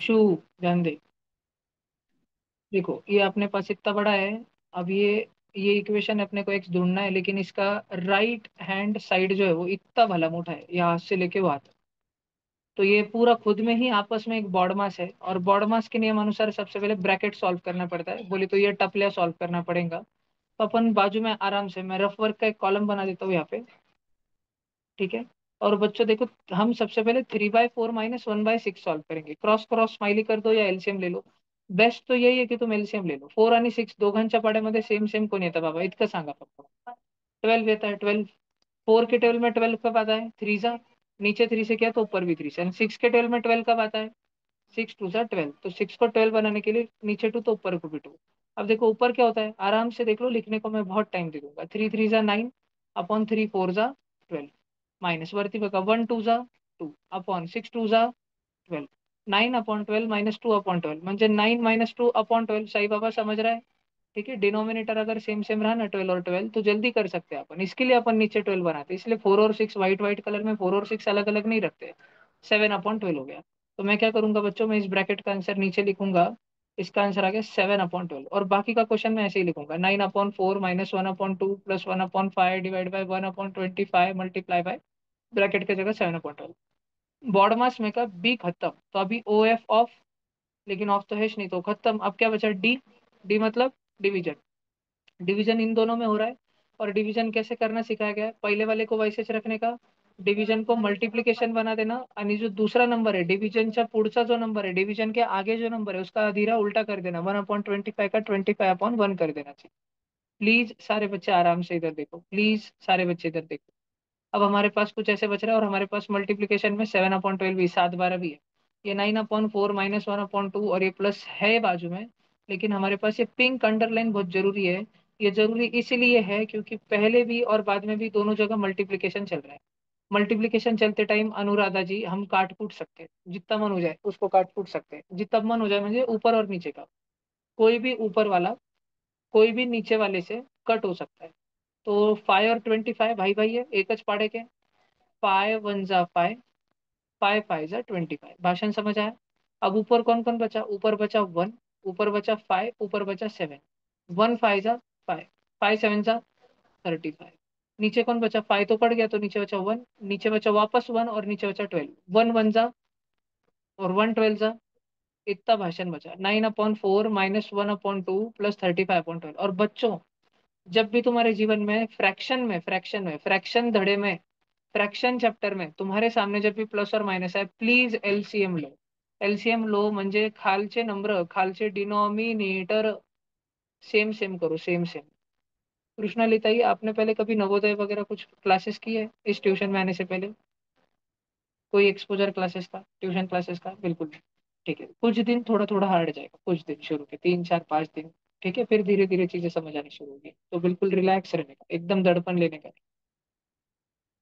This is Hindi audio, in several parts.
शू। ध्यान दे। देखो ये अपने पास इतना बड़ा है। अब ये इक्वेशन अपने को एक्स ढूंढना है, लेकिन इसका राइट हैंड साइड जो है वो इतना भला मोटा है, यहाँ से लेके वहां तक। तो ये पूरा खुद में ही आपस में एक बॉड मास है, और बॉड मास के नियम अनुसार सबसे पहले ब्रैकेट सॉल्व करना पड़ता है। बोले तो ये टपलिया सॉल्व करना पड़ेगा। तो अपन बाजू में आराम से, मैं रफ वर्क का एक कॉलम बना देता हूँ यहाँ पे। ठीक है। और बच्चों देखो, हम सबसे पहले 3/4 - 1/6 सॉल्व करेंगे। क्रॉस क्रॉस स्माइली कर दो या एलसीएम ले लो। बेस्ट तो यही है की तुम एलसीएम ले लो। 4 आणि 6 दोघांच्या पाड्यामध्ये सेम सेम कोण येतं बाबा, इतकं सांगा फक्त। 12 येता है 12। 4 के 12 में 12 कब आता है, 3 जा। नीचे 3 से किया तो ऊपर भी 3 से। 6 के 12 में 12 कब आता है, 6 2 जा 12। तो 6 को 12 बनाने के लिए नीचे 2 तो ऊपर को भी 2। अब देखो ऊपर क्या होता है, आराम से देख लो, लिखने को मैं बहुत टाइम दे दूंगा। 3 3 जा 9 अपॉन 3 4 जा 12। माइनस वरती बघा, 1 2 जा 2 अपॉन 6 2 जा 12। 9/12 - 2/12 म्हणजे 9 - 2/12। साई बाबा समझ रहा है। ठीक है। डिनोमिनेटर अगर सेम सेम रहा ना 12 और 12, तो जल्दी कर सकते हैं अपन। इसके लिए अपन नीचे 12 बनाते हैं, इसलिए 4 और 6 व्हाइट व्हाइट कलर में 4 और 6 अलग अलग नहीं रखते। 7/12 हो गया। तो मैं क्या करूंगा बच्चों, मैं इस ब्रैकेट का आंसर नीचे लिखूंगा। इसका आंसर आ गया 7/12, और बाकी का क्वेश्चन मैं ऐसे ही लिखूंगा। 9/4 -1/2 plus 1/5 divide by 1/25 multiply by, bracket की जगह 7/12। बॉड मास में का बी खत्म, तो अभी ओ एफ ऑफ, लेकिन ऑफ तो है नहीं तो खत्म। अब क्या बचा, डी। डी मतलब डिवीजन। डिवीजन इन दोनों में हो रहा है। और डिवीजन कैसे करना सिखाया गया है, पहले वाले को वैसे रखने का, डिवीजन को मल्टीप्लीकेशन बना देना, आणि जो दूसरा नंबर है डिवीजनच्या पुढचा जो नंबर है, डिवीजन के आगे जो नंबर है उसका अधीरा उल्टा कर देना। 1/25 का 25/1 कर देना चाहिए। प्लीज सारे बच्चे आराम से इधर देखो, प्लीज सारे बच्चे इधर देखो। अब हमारे पास कुछ ऐसे बच रहा है, और हमारे पास मल्टीप्लीकेशन में 7/12 भी, 7 12 भी है। ये 9/4 -1/2 और ये प्लस है बाजू में। लेकिन हमारे पास ये पिंक अंडरलाइन बहुत जरूरी है। ये जरूरी इसलिए है क्योंकि पहले भी और बाद में भी दोनों जगह मल्टीप्लीकेशन चल रहा है। मल्टीप्लीकेशन चलते टाइम अनुराधा जी हम काट कूट सकते हैं, जितना मन हो जाए उसको काट कूट सकते हैं, जितना मन हो जाए, म्हणजे ऊपर और नीचे का। कोई भी ऊपर वाला कोई भी नीचे वाले से कट हो सकता है। तो 5 और 25 भाई भाई है, एक च पाड़े के। 5 1 जा 5, 5 5 जा 25। भाषण समझ आया। अब ऊपर कौन कौन बचा, ऊपर बचा 1, ऊपर बचा 5, ऊपर बचा 7। 1 5 जा 5, 5 7 जा 35। नीचे कौन बचा, 5 तो कट गया तो नीचे बचा 1, नीचे बचा वापस 1, और नीचे बचा 12। 1 1 जा और 1 12 जा। इतना भाषण बचा। 9/4 -1/2 प्लस 35/12। और बच्चों, जब भी तुम्हारे जीवन में फ्रैक्शन धड़े में, फ्रैक्शन चैप्टर में तुम्हारे सामने जब भी प्लस और माइनस है, प्लीज एलसीएम लो। एलसीएम लो म्हणजे खालचे नंबर, खालचे डिनोमिनेटर सेम सेम करो, सेम सेम। कृष्णाली ताई, आपने पहले कभी नवोदय वगैरह कुछ क्लासेस की है इस ट्यूशन में आने से पहले? कोई एक्सपोजर क्लासेस का, ट्यूशन क्लासेस का? बिल्कुल नहीं। ठीक है, कुछ दिन थोड़ा थोड़ा हार्ड जाएगा, कुछ दिन शुरू के 3 4 5 दिन। ठीक है, फिर धीरे धीरे चीजें समझ आनी शुरू होगी, तो बिल्कुल रिलैक्स रहने का, एकदम दड़पन लेने का नहीं।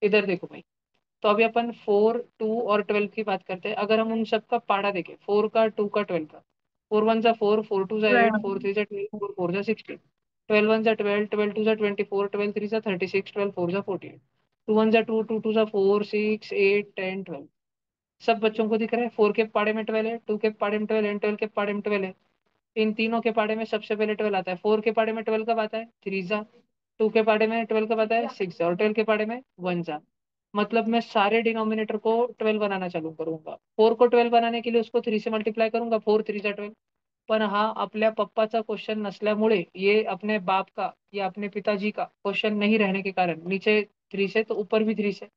इधर देखो भाई। तो अभी अपन 4 2 और 12 की बात करते हैं। अगर हम उन सबका पाड़ा देखें, 4 का 2 का 12 का। 4 1 जा 4 4 2 जा 8 12। 4 3 जा 12 4 4 जा 16। 12 1 जा 12 12 2 जा 24 12 3 जा 26 12 4 जा 48। 2 1 जा 2 2 2 जा 4 6 8 10 12। सब बच्चों को दिख रहा है, 4 के पाड़े में 12 है, 2 के पाड़े में 12 है, 12 के पाड़े में 12 है। इन तीनों के पाड़े में सबसे पहले 12 आता है। 4 के पाड़े में 12 कब आता है, 3 जा। 2 के पाड़े में 12 कब आता है, 6 जा। और 12 के पाड़े में 1 जा। मतलब मैं सारे डिनोमिनेटर को 12 बनाना चालू करूंगा। 4 को 12 बनाने के लिए उसको 3 से मल्टीप्लाई करूंगा, 4 3 जा 12। पण हा आपल्या पप्पाचा क्वेश्चन नसल्यामुळे, ये अपने बाप का या अपने पिताजी का क्वेश्चन नहीं रहने के कारण नीचे 3 से तो ऊपर भी 3 से।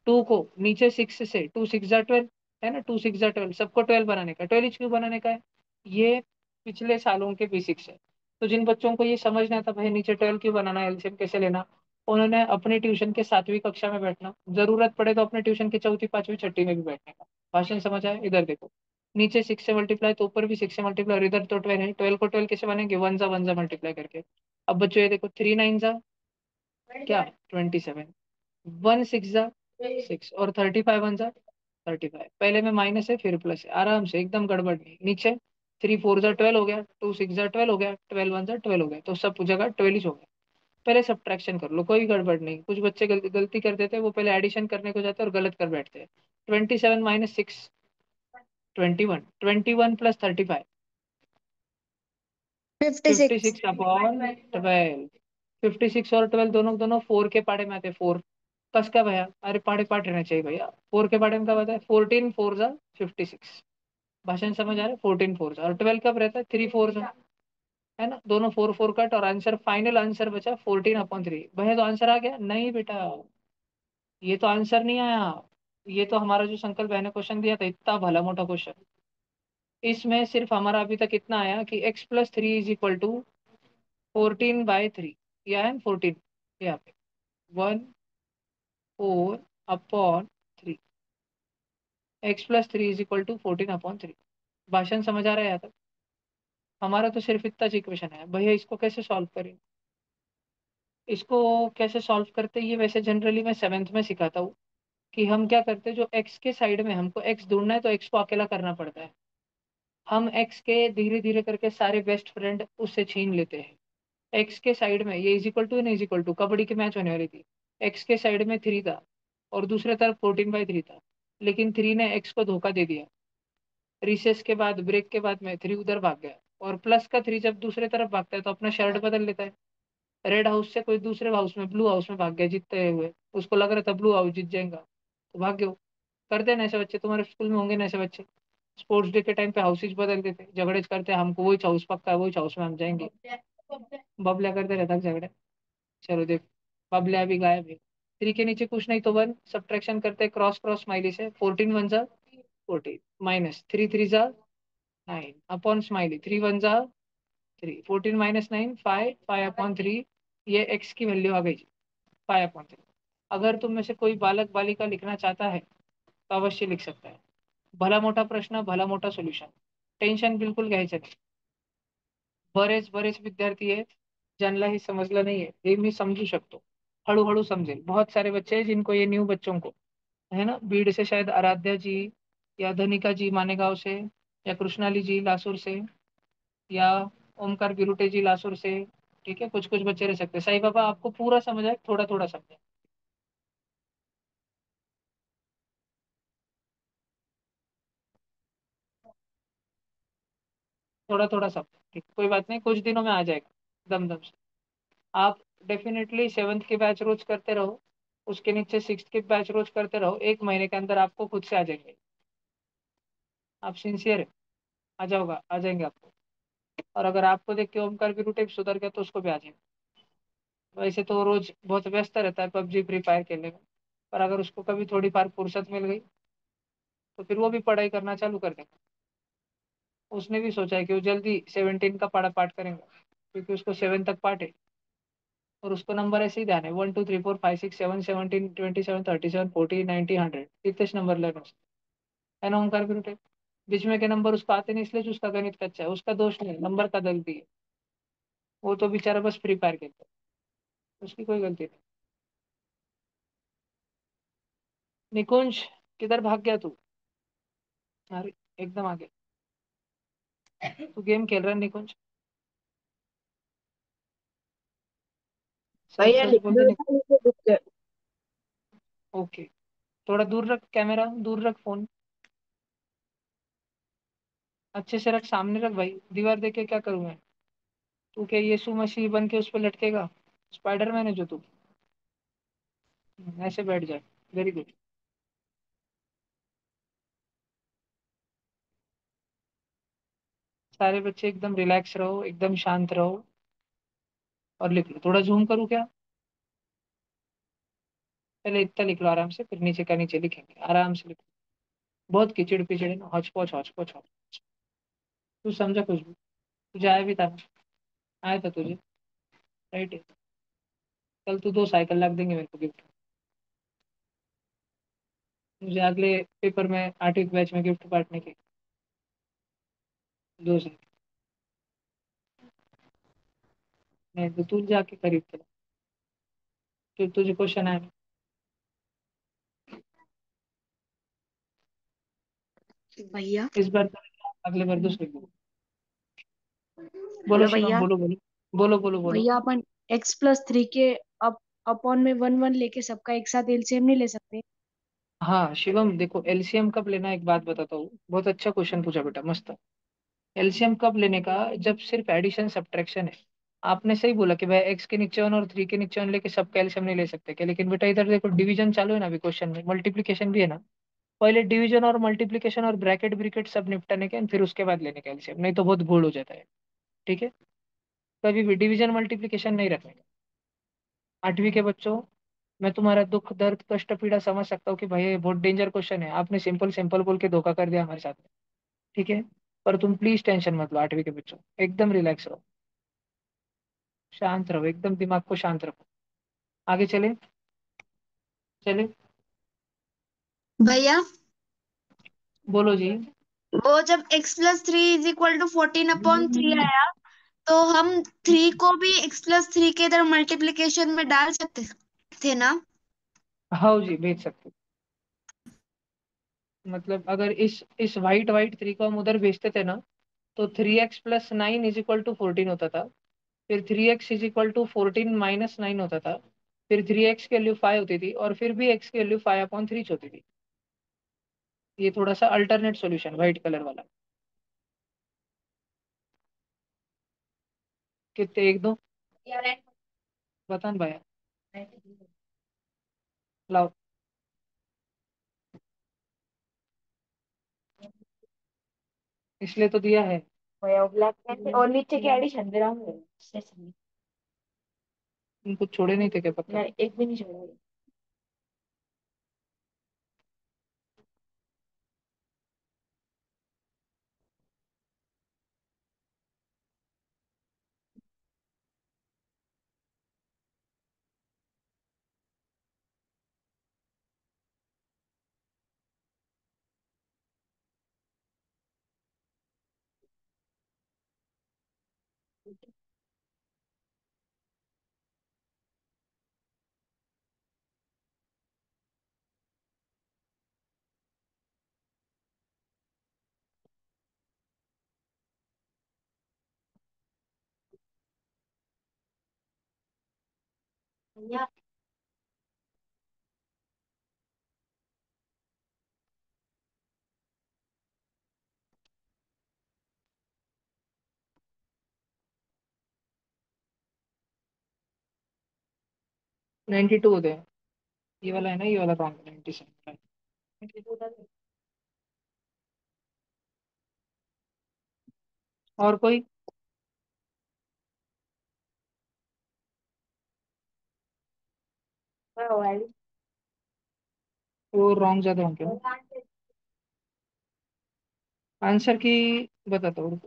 2 को नीचे 6 से, 2 6 जा 12, है ना, 2 6 जा 12, सबको 12 बनाने का। 12 क्यों बनाने का है, ये पिछले सालों के बेसिक्स है। तो जिन बच्चों को ये समझना था भाई नीचे 12 क्यों बनाना है, एलसीएम कैसे लेना, उन्होंने अपने ट्यूशन के 7वीं कक्षा में बैठना, जरूरत पड़े तो अपने ट्यूशन के चौथी पांचवी छठी में भी बैठने का। भाषण समझ आया। इधर देखो, नीचे 6 से मल्टीप्लाई तो ऊपर भी 6 से मल्टीप्लाई, और इधर तो 12 है। 12 को 12 कैसे बनेंगे, 1 जा मल्टीप्लाई करके। अब बच्चों ये देखो, 3 9 जा क्या, 27। 1 6 जा 6, और 35 1 जा 35। पहले में माइनस है फिर प्लस है, आराम से, एकदम गड़बड़ नहीं। नीचे 3 4 जा 12 हो गया, 2 6 जा 12 हो गया, 12 1 जा 12 हो गया, तो सब जगह 12 हो गया। पहले सब्ट्रैक्शन कर लो, कोई गड़बड़ नहीं। कुछ बच्चे गलती गलती कर देते हैं, वो पहले एडिशन करने को जाते हैं और गलत कर बैठते हैं। 27 - 6 21 प्लस 35, फिफ्टी 56। Six upon 12। 56 और 12 दोनों दोनों फोर के पाड़े में आते, फोर। कस का भैया, अरे पाड़े पाठ रहना चाहिए भैया, फोर के पाड़े में कब आता है, 14 फोर जा 56। भाषण समझ आ रहा है, 14 फोर जा, और 12 कब रहता है, 3 फोर जा, है ना, दोनों फोर फोर कट, और आंसर, फाइनल आंसर बचा 14/3। भैया तो आंसर आ गया नहीं बेटा, ये तो आंसर नहीं आया। ये तो हमारा जो संकल्प बहन ने क्वेश्चन दिया था, इतना भला मोटा क्वेश्चन, इसमें सिर्फ हमारा अभी तक इतना आया कि x+3 = 14/3, या है 14, यहाँ पे 1/4/3, x+3 = 14/3। भाषण समझ आ रहा है यहाँ तक? हमारा तो सिर्फ इतना जी क्वेश्चन है भैया, इसको कैसे सॉल्व करें? इसको कैसे सॉल्व करते, ये वैसे जनरली मैं सेवेंथ में सिखाता हूँ, कि हम क्या करते हैं, जो x के साइड में हमको x ढूंढना है, तो x को अकेला करना पड़ता है। हम x के धीरे धीरे करके सारे बेस्ट फ्रेंड उससे छीन लेते हैं। एक्स के साइड में, ये इज इक्वल टू कबड्डी की मैच होने वाली थी, एक्स के साइड में 3 था, और दूसरे तरफ 14/3 था, लेकिन 3 ने एक्स को धोखा दे दिया। रिसेस के बाद, ब्रेक के बाद में 3 उधर भाग गया, और प्लस का 3 जब दूसरे तरफ भागता है तो अपना शर्ट बदल लेता है, रेड हाउस से कोई दूसरे हाउस में, ब्लू हाउस में भाग गया जीतते हुए, उसको लग रहा था ब्लू हाउस जीत जाएगा, तो भाग गए वो। करते हैं ना ऐसे बच्चे, तुम्हारे स्कूल में होंगे ना ऐसे बच्चे, स्पोर्ट्स डे के टाइम पे हाउसेज बदल देते, झगड़े करते हैं, हमको वही हाउस पक्का है, वही हाउस में हम जाएंगे, बबला करते रहता है झगड़े। चलो देख, बबलिया भी गायब है। 3 के नीचे कुछ नहीं तो 1, सब्ट्रैक्शन करते, क्रॉस क्रॉस स्माइली से, 14 वन जा 14, माइनस 3 3 जा 9, अपॉन स्माइली, 3 वन जा 3, 14 माइनस 9 5, 5/3। ये एक्स की वैल्यू आ गई, 5/3। अगर तुम में से कोई बालक बालिका लिखना चाहता है तो अवश्य लिख सकता है। भला मोठा प्रश्न, भला मोठा सोल्युशन, टेन्शन बिलकुल घ्यायचं नाही. बरेच बरेच विद्यार्थी आहेत ज्यांना हे समजलं नाहीये, हे मी समझू शकतो, हळूहळू समझेल। बहुत सारे बच्चे हैं जिनको, ये न्यू बच्चों को, है ना, भीड़ से शायद आराध्या जी, या धनिका जी मानेगांव से, या कृष्णाली जी लासुर से, या ओमकार बिरुटे जी लासुर से, ठीक है, कुछ कुछ बच्चे रह सकते हैं। साईं बाबा आपको पूरा समझ आए, थोड़ा थोड़ा समझे, थोड़ा थोड़ा समझे, ठीक, कोई बात नहीं, कुछ दिनों में आ जाएगा दम दम से। आप डेफिनेटली सेवन्थ के बैच रोज करते रहो, उसके नीचे सिक्स के बैच रोज करते रहो, 1 महीने के अंदर आपको खुद से आ जाएंगे। आप सिंसियर है, आ जाओगा, आ जाएंगे आपको। और अगर आपको देख के ओमकार भी रूटे सुधर गया तो उसको भी आ जाएंगे। वैसे तो वो रोज बहुत व्यस्त रहता है पबजी फ्री फायर खेलने में, पर अगर उसको कभी थोड़ी बार फुर्सत मिल गई तो फिर वो भी पढ़ाई करना चालू कर देगा। उसने भी सोचा है कि वो जल्दी 17 का पाठ पाठ करेंगे, क्योंकि उसको 7 तक पाठ है, और उसको नंबर ऐसे ही ध्यान है, 1 2 3 4 5 6 7 17 27 37 40 90 100, इतने नंबर लेने उसके, है ना ओमकार भी, बीच में के नंबर उसको आते नहीं, इसलिए जो उसका गणित कच्चा है, उसका दोष नहीं है, नंबर का गलती है। वो तो बेचारा बस फ्री फायर खेलता है, उसकी कोई गलती नहीं। निकुंज, किधर भाग गया तू? अरे एकदम आगे, तू गेम खेल रहा है निकुंज? सच भैया सच बोल लिखने दे बैठा नीचे रुक गए। ओके, थोड़ा दूर रख कैमरा, दूर रख फोन, अच्छे से रख, सामने रख भाई, दीवार देख के क्या करूँ मैं? तू क्या यीशु मसीह बन के उस पर लटकेगा? स्पाइडरमैन है जो तू? ऐसे बैठ जाए, वेरी गुड। सारे बच्चे एकदम रिलैक्स रहो, एकदम शांत रहो, और लिख लो। थोड़ा जूम करूँ क्या? पहले इतना लिख लो आराम से, फिर नीचे का नीचे लिखेंगे, आराम से लिखो। बहुत किचिड़ पिचड़ है ना, हौच पौच हौच पौच हौच। तू समझा कुछ भी? तुझे आया भी था ना? आया था तुझे, राइट है। कल तू 2 साइकिल ला देंगे मेरे को गिफ्ट। मुझे अगले पेपर में 8वीं बैच में गिफ्ट बांटने के, 2 साइकिल। नहीं तो तू जाके खरीद के ला। तो तुझे क्वेश्चन आया ना? भैया। इस बार तो नहीं, अगले बार दूसरे को। बोलो हेलो शिवम, भैया। बोलो बोलो, बोलो बोलो बोलो। भैया अपन x+3 के अप अपॉन में 1 1 लेके सबका एक साथ एलसीएम नहीं ले सकते? हाँ शिवम, देखो एलसीएम कब लेना है, एक बात बताता हूँ, बहुत अच्छा क्वेश्चन पूछा बेटा, मस्त। एलसीएम कब लेने का, जब सिर्फ एडिशन सब्ट्रैक्शन है। आपने सही बोला कि भाई एक्स के नीचे वन और थ्री के नीचे वन लेके सब एलसीएम नहीं ले सकते क्या, लेकिन बेटा इधर देखो डिवीजन चालू है ना अभी क्वेश्चन में, मल्टीप्लीकेशन भी है ना। पहले डिवीजन और मल्टीप्लीकेशन और ब्रैकेट ब्रिकेट सब निपटाने के फिर उसके बाद लेने का एलसीएम, नहीं तो बहुत घोल हो जाता है। ठीक है, कभी भी डिवीजन मल्टीप्लीकेशन नहीं रखने का। आठवीं के बच्चों, मैं तुम्हारा दुख दर्द कष्ट पीड़ा समझ सकता हूँ कि भाई ये बहुत डेंजर क्वेश्चन है, आपने सिंपल सिंपल बोल के धोखा कर दिया हमारे साथ में। ठीक है, पर तुम प्लीज टेंशन मत लो, आठवीं के बच्चों एकदम रिलैक्स रहो, शांत रहो, एकदम दिमाग को शांत रखो। आगे चले, चले, भैया, बोलो जी। वो जब x+3 = 14/3 आया, तो हम 3 को भी x+3 के इधर मल्टीप्लिकेशन में डाल सकते थे ना? हाँ जी, भेज सकते हो। मतलब अगर इस वाइट वाइट थ्री को हम उधर भेजते थे ना, तो 3x+9 = 14 होता था। फिर 3x = 14 - 9 होता था। फिर 3x की वैल्यू 5 होती थी, और फिर भी x की वैल्यू 5/3 होती थी। ये थोड़ा सा अल्टरनेट सॉल्यूशन व्हाइट कलर वाला। कितने, एक दो बता न भाई, लाओ। इसलिए तो दिया है। ब्लैक पेन और नीचे की एडिशन दे रहा हूँ। उनको छोड़े नहीं थे क्या पक्का? नहीं, एक भी नहीं छोड़ा। 92 होते हैं। ये वाला है ना, ये वाला रॉन्ग, 97। और कोई? वो रॉन्ग ज्यादा होंगे ना। आंसर की बताता हूँ,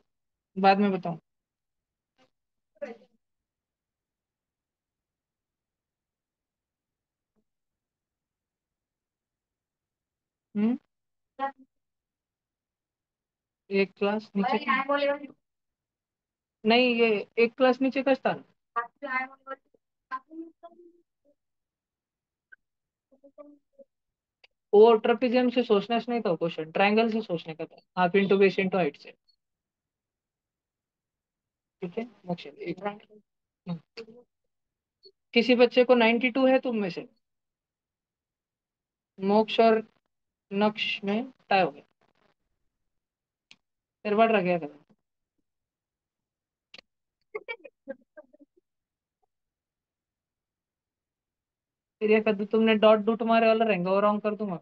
बाद में बताऊँ। हम्म, एक क्लास नीचे नहीं, ये एक क्लास नीचे का स्थान। वो ट्रेपेजियम से सोचना से नहीं था क्वेश्चन, ट्रायंगल से सोचने का था, half into base into height से। ठीक है मोक्ष, एक हम्म। किसी बच्चे को 92 है तुम में से? मोक्ष और नक्श में टाई हो गया, फिर बढ़ रह गया था। फिर ये कद्दू तुमने डॉट डूट मारे वाला रहेगा, वो रॉन्ग कर दूंगा।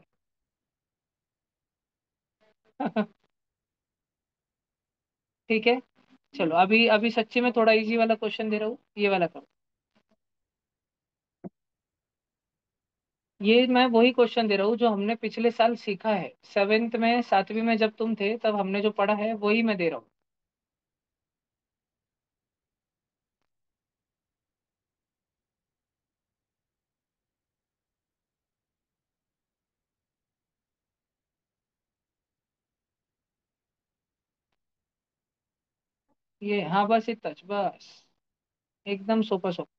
ठीक है, चलो अभी अभी सच्ची में थोड़ा इजी वाला क्वेश्चन दे रहा हूँ, ये वाला करो। ये मैं वही क्वेश्चन दे रहा हूँ जो हमने पिछले साल सीखा है, सेवेंथ में सातवीं में जब तुम थे तब हमने जो पढ़ा है वही मैं दे रहा हूँ। ये हाँ, बस इतना बस, एकदम सोपा सोपा।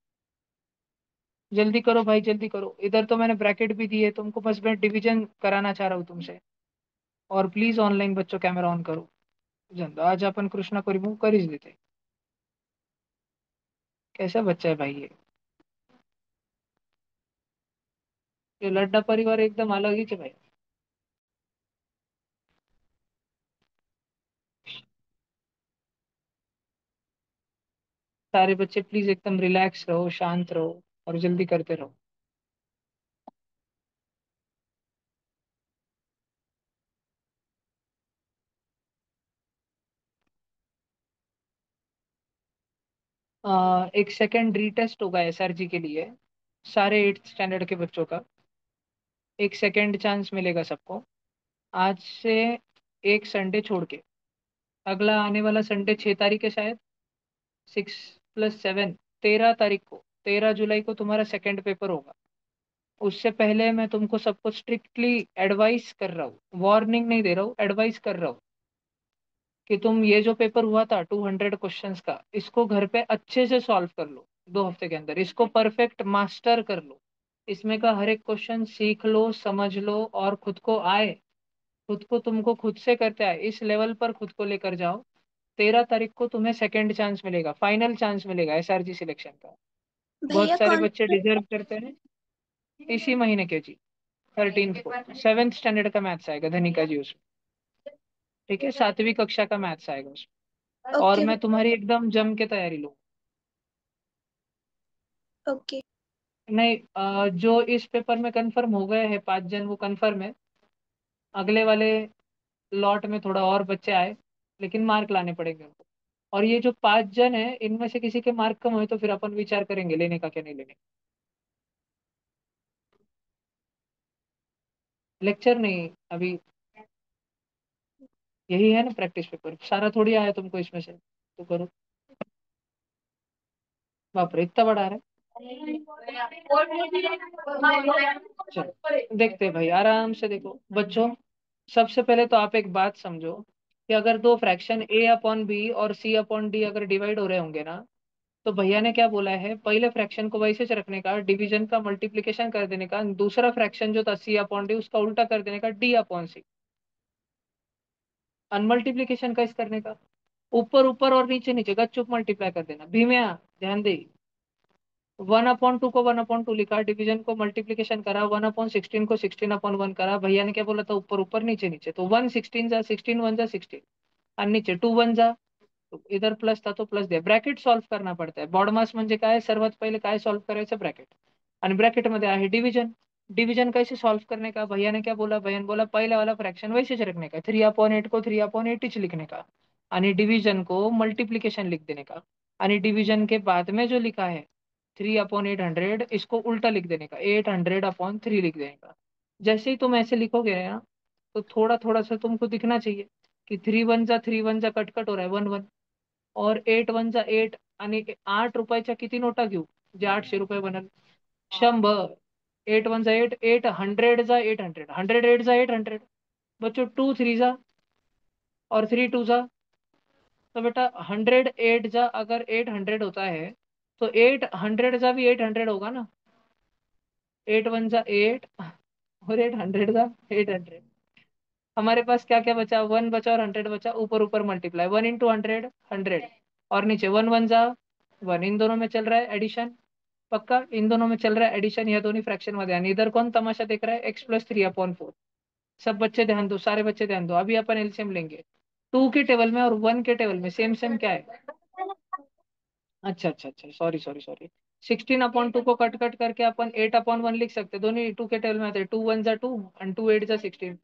जल्दी करो भाई, जल्दी करो, इधर तो मैंने ब्रैकेट भी दी है तुमको, बस मैं डिवीजन कराना चाह रहा हूँ तुमसे। और प्लीज ऑनलाइन बच्चों कैमरा ऑन करो। जल्द आज अपन कृष्णा को रिमूव कर ही देते। कैसा बच्चा है भाई ये। ये लड्डा परिवार एकदम अलग ही है भाई। सारे बच्चे प्लीज एकदम रिलैक्स रहो, शांत रहो और जल्दी करते रहो। एक सेकेंड रीटेस्ट होगा एसआरजी के लिए, सारे 8th स्टैंडर्ड के बच्चों का। एक सेकेंड चांस मिलेगा सबको। आज से एक संडे छोड़ के अगला आने वाला संडे 6 तारीख है शायद, 6 + 7, 13 तारीख को, 13 जुलाई को तुम्हारा सेकेंड पेपर होगा। उससे पहले मैं तुमको सबको स्ट्रिक्टली एडवाइस कर रहा हूँ, वार्निंग नहीं दे रहा हूँ, एडवाइस कर रहा हूँ कि तुम ये जो पेपर हुआ था 200 क्वेश्चंस का, इसको घर पे अच्छे से सॉल्व कर लो। 2 हफ्ते के अंदर इसको परफेक्ट मास्टर कर लो। इसमें का हर एक क्वेश्चन सीख लो, समझ लो और खुद को आए, खुद को तुमको खुद से करते आए, इस लेवल पर खुद को लेकर जाओ। 13 तारीख को तुम्हें सेकंड चांस मिलेगा, फाइनल चांस मिलेगा एसआरजी सिलेक्शन का। बहुत भैया सारे कौन बच्चे डिजर्व करते हैं। इसी महीने के जी, 13 को 7th स्टैंडर्ड का मैथ्स आएगा धनिका जी उसमें। ठीक है, 7वीं कक्षा का मैथ्स आएगा उसमें। और ओके मैं तुम्हारी एकदम जम के तैयारी लूँ। ओके। नहीं, जो इस पेपर में कंफर्म हो गए हैं 5 जन, वो कंफर्म है। अगले वाले लॉट में थोड़ा और बच्चे आए, लेकिन मार्क लाने पड़ेंगे उनको। और ये जो 5 जन है, इनमें से किसी के मार्क कम हुए तो फिर अपन विचार करेंगे लेने का क्या नहीं लेने का। लेक्चर नहीं अभी, यही है ना प्रैक्टिस पेपर, सारा थोड़ी आया तुमको इसमें से, तो करो। बाप रे, इतना बड़ा आ रहा है। चलो देखते हैं भाई, आराम से देखो बच्चों। सबसे पहले तो आप एक बात समझो कि अगर दो फ्रैक्शन a/b और c/d अगर डिवाइड हो रहे होंगे ना, तो भैया ने क्या बोला है, पहले फ्रैक्शन को वैसे ही रखने का, डिवीजन का मल्टीप्लिकेशन कर देने का, दूसरा फ्रैक्शन जो था c/d उसका उल्टा कर देने का, d/c। अनमल्टीप्लिकेशन का इस करने का, ऊपर ऊपर और नीचे नीचे गपचुप मल्टीप्लाई कर देना। भीमिया ध्यान दे, 1/2 को 1/2 लिखा, डिवीजन को मल्टीप्लीकेशन करा, 1/16 को 16/1 करा। भैया ने क्या बोला था, ऊपर ऊपर नीचे नीचे, तो 1 16 जा 16, 1 जा 16, और नीचे 2 1 जा, तो इधर प्लस था तो प्लस दिया। ब्रॅकेट सॉल्व करना पडता है, बॉडमास म्हणजे काय, सर्वात पहिले काय सॉल्व करायचं, ब्रॅकेट। आणि ब्रॅकेट मध्ये आहे डिवीजन। डिवीजन कैसे सॉल्व करने का, भैया ने क्या बोला, भैया ने बोला पहला वाला फ्रैक्शन वैसे ही रखने का, 3/8 को 3/8 ही लिखने का, आणि डिवीजन को मल्टीप्लीकेशन लिख देने का, आणि डिवीजन के बाद में जो लिखा है 3/800, इसको उल्टा लिख देने का, 800/3 लिख देने का। जैसे ही तुम ऐसे लिखोगे ना, तो थोड़ा थोड़ा सा तुमको दिखना चाहिए कि 3 1 जा 3 1 जा कट कट हो रहा है, 1 1, और 8 1 जा 8, आणि 8 रुपयाच्या किती नोटा घेऊ जे 800 रुपये बनल, 100। 8 1 जा 8, 800 जा 800, 108 जा 800। बच्चों 2 3 जा और 3 2 जा, तो बेटा 108 जा अगर 800 होता है, तो 800 जा भी 800 होगा ना। 8 1 जा 8 और 800 जा 800। हमारे पास क्या क्या बचा, 1 बचा और 100 बचा, ऊपर ऊपर मल्टीप्लाई, 1 × 100 100, और नीचे 1 1 जा 1, इन दोनों में चल रहा है एडिशन। पक्का इन दोनों में चल रहा है एडिशन, या दोनों फ्रैक्शन मध्ये, आणि इधर कौन तमाशा देख रहा है, x + 3/4। सब बच्चे ध्यान दो, सारे बच्चे ध्यान दो, अभी अपन एलसीएम लेंगे। 2 के टेबल में और 1 के टेबल में सेम सेम क्या है। अच्छा अच्छा अच्छा, सॉरी सॉरी सॉरी। 16/2 को कट कट करके अपन 8/1 लिख सकते, दोनों 2 के टेबल में आते हैं, 2 1 जा 2 और 2 8 जा 16।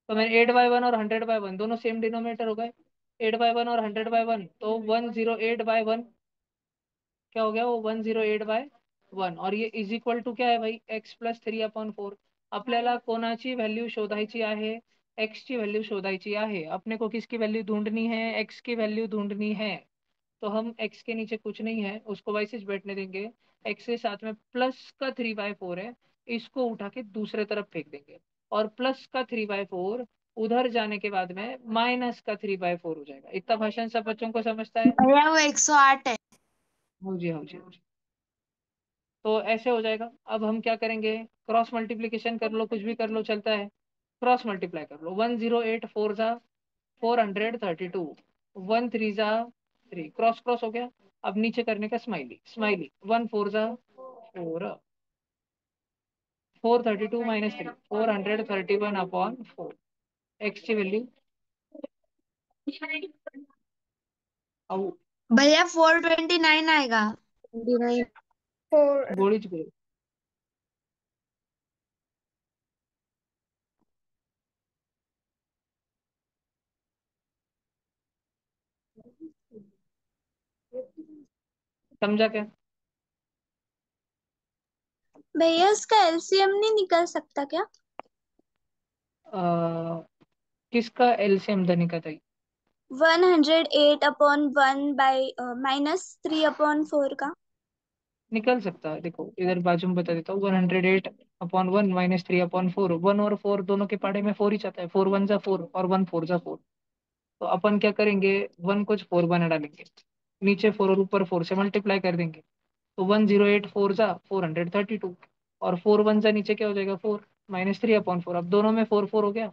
तो मैंने 8/1 और 100/1 दोनों सेम डिनोमिनेटर हो गए, 8/1 और 100/1, तो 108/1 क्या हो गया, वो 108/1, और ये इज इक्वल टू क्या है भाई, x + 3/4। आपल्याला कोणाची व्हॅल्यू शोधायची आहे, एक्स ची व्हॅल्यू शोधायची आहे। अपने को किसकी वैल्यू ढूंढनी है, एक्स की वैल्यू ढूंढनी है। तो हम एक्स के नीचे कुछ नहीं है, उसको वैसे ही बैठने देंगे। एक्स के साथ में प्लस का 3/4 है, इसको उठा के दूसरे तरफ फेंक देंगे, और प्लस का 3/4 उधर जाने के बाद में माइनस का 3/4 हो जाएगा। इतना भाषण सब बच्चों को समझता है। भैया वो 108 है। हाँ जी हाँ जी हाँ जी। तो ऐसे हो जाएगा। अब हम क्या करेंगे, क्रॉस मल्टीप्लीकेशन कर लो, कुछ भी कर लो चलता है। क्रॉस मल्टीप्लाई कर लो, 1 0 8 4 जा 432, 1 3 जा 3, क्रॉस क्रॉस हो गया। अब नीचे करने का स्माइली स्माइली, 1 4 जा 4, 432 - 3, 431/4, एक्स ची व्हॅल्यू भैया 429 आएगा। 29 4 गोळीच गोळी. समझा क्या? भैया इसका एलसीएम नहीं निकल सकता क्या? किसका एलसीएम देने का था? 108/1 -3/4 का। निकल सकता है, देखो इधर बाजू में बता देता हूँ। 108/1 -3/4, 1 और 4 दोनों के पाड़े में 4 ही चाहता है। 4 1 = 4 और 1 4 = 4। तो अपन क्या करेंगे, 1 को 4 बना डालेंगे, नीचे 4 और ऊपर 4 से मल्टीप्लाई कर देंगे। तो 108/4 = 432, और 4 1 नीचे क्या हो जाएगा, 4 -3/4। अब दोनों में 4 4 हो गया,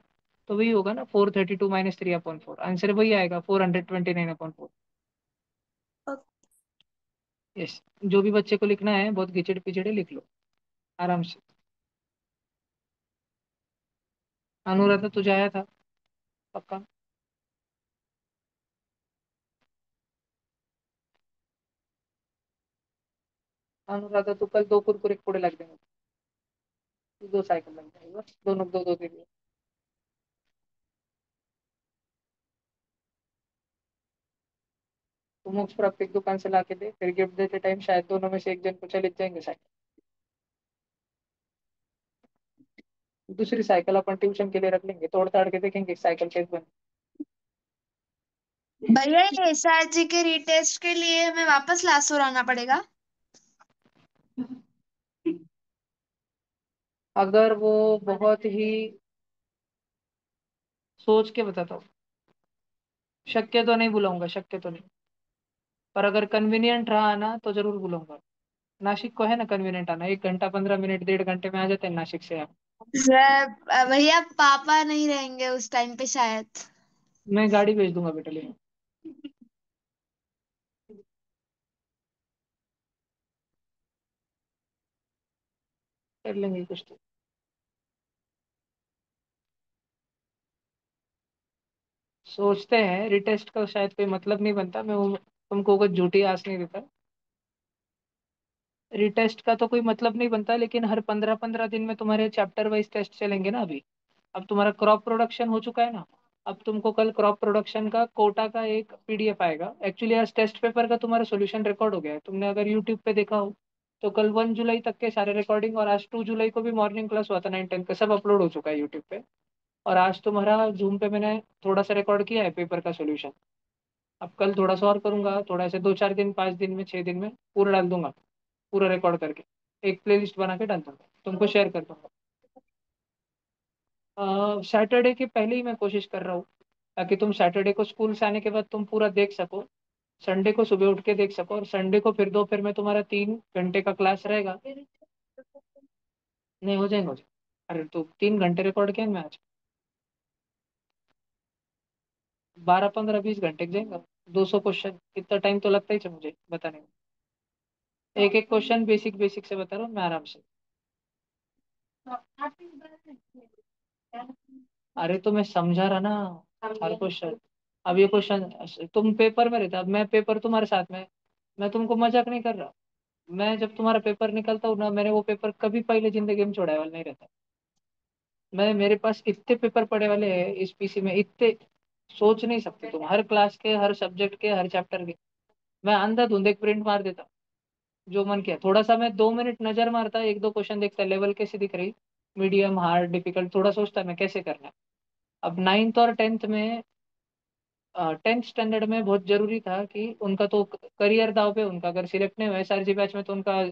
तो वही होगा ना, 432 - 3/4। आंसर वही आएगा, 429/4। यस। जो भी बच्चे को लिखना है बहुत घिचड़ पिचड़े लिख लो आराम से। अनुराधा तुझे आया था पक्का? अनुराधा तू कल 2 कुरकुरे फोड़े लग देंगे, 2 साइकिल लग जाएगी बस, दोनों दो दो के लिए। तो मोक्ष प्राप्त एक दुकान से ला के दे, फिर गिफ्ट देते टाइम शायद दोनों में से एक जन को चले जाएंगे साइकिल। दूसरी साइकिल अपन ट्यूशन के लिए रख लेंगे, तोड़ ताड़ के देखेंगे साइकिल कैसे बन। भैया ये एसआरजी के रीटेस्ट के लिए हमें वापस लासुर आना पड़ेगा। अगर वो बहुत ही सोच के बताता हूँ, शक्य तो नहीं बुलाऊंगा, शक्य तो नहीं, पर अगर कन्वीनियंट रहा ना तो जरूर बुलाऊंगा। नासिक को है ना कन्वीनियंट आना, 1 घंटा 15 मिनट 1.5 घंटे में आ जाते हैं नासिक से आप। भैया पापा नहीं रहेंगे उस टाइम पे शायद। मैं गाड़ी भेज दूंगा बेटा लेने। कर लेंगे कुछ तो। सोचते हैं रिटेस्ट का शायद कोई मतलब नहीं बनता, मैं तुमको कुछ झूठी आस नहीं देता। रिटेस्ट का तो कोई मतलब नहीं बनता, लेकिन हर 15 15 दिन में तुम्हारे चैप्टर वाइज टेस्ट चलेंगे ना अभी। अब तुम्हारा क्रॉप प्रोडक्शन हो चुका है ना, अब तुमको कल क्रॉप प्रोडक्शन का कोटा का एक पीडीएफ आएगा। एक्चुअली आज टेस्ट पेपर का तुम्हारा सॉल्यूशन रिकॉर्ड हो गया है, तुमने अगर यूट्यूब पे देखा हो तो कल 1 जुलाई तक के सारे रिकॉर्डिंग, और आज 2 जुलाई को भी मॉर्निंग क्लास हुआ था 9 10 का, सब अपलोड हो चुका है यूट्यूब पे। और आज तुम्हारा जूम पे मैंने थोड़ा सा रिकॉर्ड किया है पेपर का सॉल्यूशन। अब कल थोड़ा सा और करूंगा, थोड़ा ऐसे 2 4 दिन 5 दिन में 6 दिन में पूरा डाल दूंगा, पूरा रिकॉर्ड करके एक प्लेलिस्ट बना के डाल दूंगा, तुमको शेयर कर दूंगा। सैटरडे के पहले ही मैं कोशिश कर रहा हूँ, ताकि तुम सैटरडे को स्कूल से आने के बाद तुम पूरा देख सको, संडे को सुबह उठ के देख सको, और संडे को फिर दोपहर में तुम्हारा 3 घंटे का क्लास रहेगा। नहीं हो जाएगा, हो जाएगा। अरे तो 3 घंटे रिकॉर्ड किया मैं आज, 12 15 20 घंटे की जाएगा। 200 क्वेश्चन, इतना टाइम तो लगता ही है मुझे बताने में। एक एक क्वेश्चन बेसिक बेसिक से बता रहा हूँ मैं आराम से। अरे तो मैं समझा रहा ना हर क्वेश्चन। अब ये क्वेश्चन तुम पेपर में रहता, अब मैं पेपर तुम्हारे साथ में, मैं तुमको मजाक नहीं कर रहा। मैं जब तुम्हारा पेपर निकलता हूँ ना, मैंने वो पेपर कभी पहले जिंदगी में छोड़ा वाला नहीं रहता। मैं, मेरे पास इतने पेपर पड़े वाले हैं इस पीसी में, इतने सोच नहीं सकते तुम, हर क्लास के, हर सब्जेक्ट के, हर चैप्टर के। मैं अंधाधुंध एक प्रिंट मार देता, जो मन किया। थोड़ा सा मैं 2 मिनट नजर मारता, एक दो क्वेश्चन देखता, लेवल कैसी दिख रही, मीडियम हार्ड डिफिकल्ट, थोड़ा सोचता मैं कैसे करना है। अब 9th और 10th में, 10th स्टैंडर्ड में बहुत जरूरी था कि उनका तो करियर दाव पे, उनका अगर सिलेक्ट नहीं हुआ एसआरजी बैच में तो उनका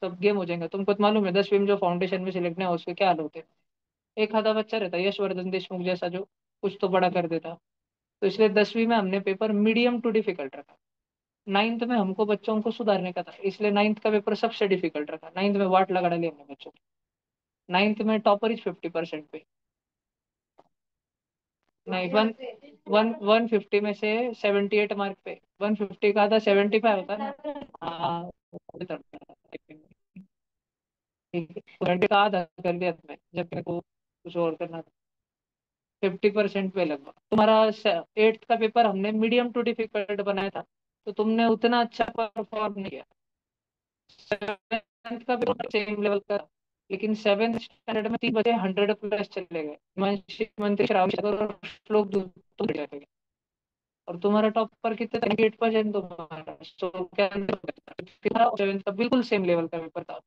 सब गेम हो जाएगा। तुमको तो मालूम है 10वीं में जो फाउंडेशन में सिलेक्ट नहीं हुआ उसके क्या हाल होते हैं। एक आधा बच्चा रहता है यशवर्धन देशमुख जैसा, जो कुछ तो बड़ा कर देता। तो इसलिए 10वीं में हमने पेपर मीडियम टू डिफिकल्ट रखा। 9th में हमको बच्चों को सुधारने का था, इसलिए 9th का पेपर सबसे डिफिकल्ट रखा। 9th में वाट लगा डाली हमने बच्चों को। 9th में टॉपर इज 50% पे, नहीं, वन वन 150 में से 78 मार्क पे, 150 का था, 75 होता ना। हाँ, ठीक है, तो घंटे का आधा कर दिया तुम्हें, जब मेरे को कुछ और करना था। 50% पे लगभग तुम्हारा। 8th का पेपर हमने मीडियम टू डिफिकल्ट बनाया था, तो तुमने उतना अच्छा परफॉर्म नहीं किया। 7th का पेपर सेम लेवल का, लेकिन 7th स्टैंडर्ड में 3 बच्चे 100+ चले गए, हिमांशी, मंत्री, श्रावणी और श्लोक तो चले गए। और तुम्हारा टॉपर कितने थे? 8% तुम्हारा, सो क्या तुम्हारा 7th का बिल्कुल सेम लेवल का पेपर था।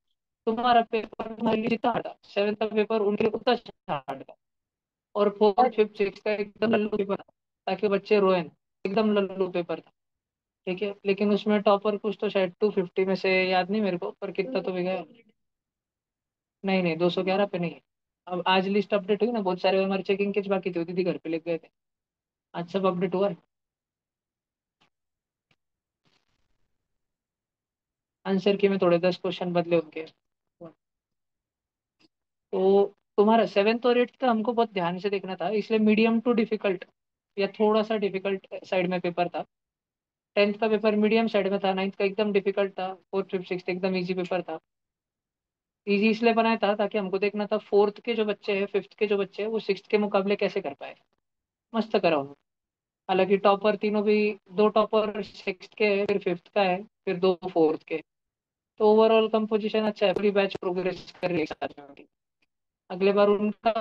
तुम्हारा पेपर तुम्हारे लिए जितना हार्ड था, 7th का पेपर उनके लिए उतना हार्ड था। और 4th 5th 6th का एकदम लल्लू पेपर था, ताकि बच्चे रोए ना, एकदम लल्लू पेपर था। ठीक है, लेकिन उसमें टॉपर कुछ तो शायद 250 में से, याद नहीं मेरे को, पर कितना तो भी गया। नहीं नहीं, 211 पे नहीं है। अब आज लिस्ट अपडेट हुई ना, बहुत सारे हमारे चेकिंग के बाकी थे, वो दीदी घर पे लेके गए थे। आज सब अपडेट हुआ है। आंसर की में थोड़े 10 क्वेश्चन बदले उनके। तो तुम्हारा 7th और 8th का हमको बहुत ध्यान से देखना था, इसलिए मीडियम टू डिफिकल्ट या थोड़ा सा डिफिकल्ट साइड में पेपर था। 10th का पेपर मीडियम साइड में था, 9th का एकदम डिफिकल्ट था, 4th 5th 6th एकदम इजी पेपर था। इजी इसलिए बनाया था ताकि हमको देखना था 4th के जो बच्चे हैं, 5th के जो बच्चे हैं, वो 6th के मुकाबले कैसे कर पाए। मस्त करा उन्होंने। हालांकि टॉपर तीनों भी, दो टॉपर 6th के हैं, फिर 5th का है, फिर दो 4th के। तो ओवरऑल कंपोजिशन अच्छा है, पूरी बैच प्रोग्रेस कर रही है साथ में। अगले बार उनका